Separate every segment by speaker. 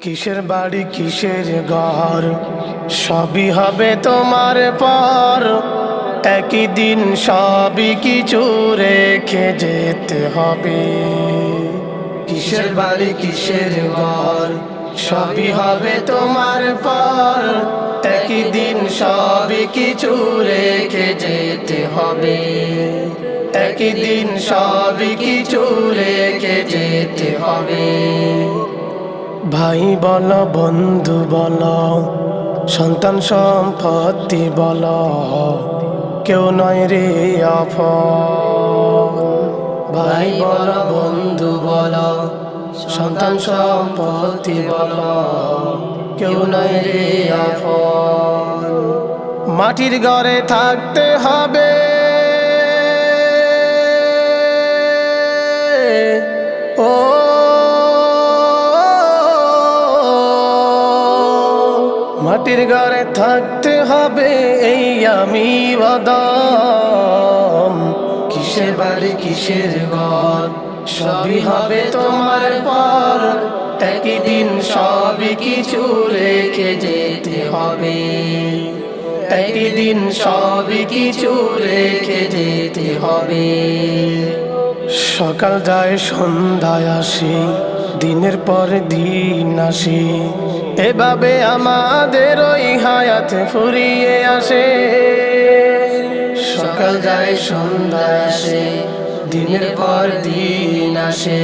Speaker 1: কিসের বাড়ি কিসের ঘর সবই হবে তোমার পর, একই দিন সবই কিছু রেখে যেতে হবে। কিসের বাড়ি কিসের ঘর সবই হবে তোমার পর, একই দিন সবই কিছু রেখে যেতে হবে। একই দিন সবই কিছু রেখে যেতে হবে। ভাই বল বন্ধু বল সন্তান সম্পত্তি বল, কেউ নয় রে আপন। ভাই বল বন্ধু বল সন্তান সম্পত্তি বল, কেউ নয় রে আপন। মাটির ঘরে থাকতে হবে, ও মাটির ঘরে থাকতে হবে এই আমি বাদাম। কিসের বাড়ি কিসের ঘর সবই হবে তোমার পর, একই দিন সবই কিছু রেখে যেতে হবে। একই দিন সবই কিছু রেখে যেতে হবে। সকাল যায় সন্ধ্যায় আসে, দিনের পর দিন আসে, এভাবে আমাদের ওই হায়াত ফুরিয়ে আসে। সকাল যায় সন্ধ্যায় আসে, দিনের পর দিন আসে,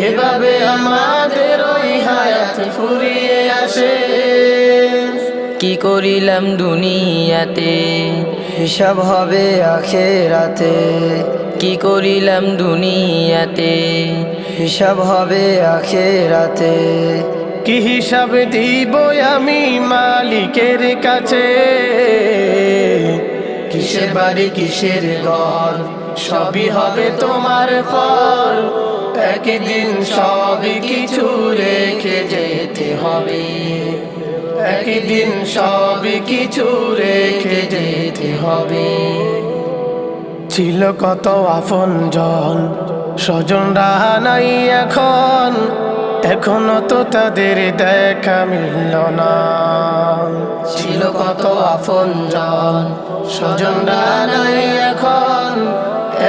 Speaker 1: এভাবে আমাদের ওই হায়াত ফুরিয়ে আসে।
Speaker 2: কি করিলাম দুনিয়াতে,
Speaker 3: হিসাব হবে আখেরাতে।
Speaker 2: কি করিলাম দুনিয়াতে,
Speaker 3: হিসাব হবে আখেরাতে।
Speaker 1: কি হিসাব দিব আমি মালিকের কাছে। কিসের বাড়ি কিসের ঘর সবই হবে তোমার পর, একদিন সবই কিছু রেখে যেতে হবে। একদিন সবই কিছু রেখে যেতে হবে। ছিল কত আপনজন স্বজনরা নাই এখন, এখনো তো তাদের দেখা মিলল না। ছিল কত আপনজন স্বজনরা নাই এখন,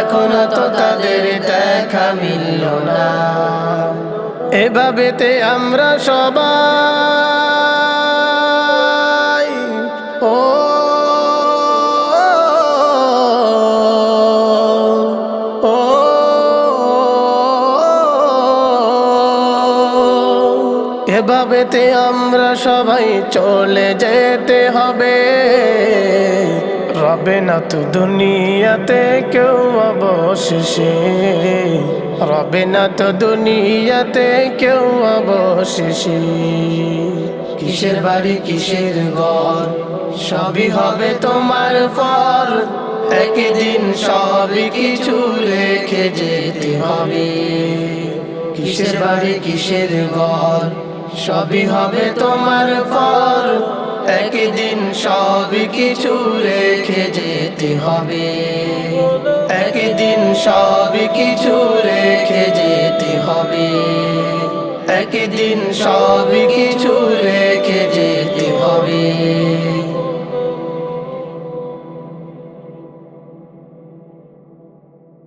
Speaker 1: এখনো তো তাদের দেখা মিলল না। এভাবেতে আমরা সবাই ও এভাবেতে আমরা সবাই চলে যেতে হবে। রবে না তো দুনিয়াতে কেউ অবশেষে, রবে না তো দুনিয়াতে কেউ অবশেষে। কিসের বাড়ি কিসের ঘর সবই হবে তোমার পর, একদিন সবই কিছু রেখে যেতে হবে। কিসের বাড়ি কিসের ঘর সবই হবে তোমার পর, একদিন সবই কিছু রেখে যেতে হবে। একদিন সবই কিছু রেখে যেতে হবে। একদিন সবই কিছু রেখে যেতে হবে।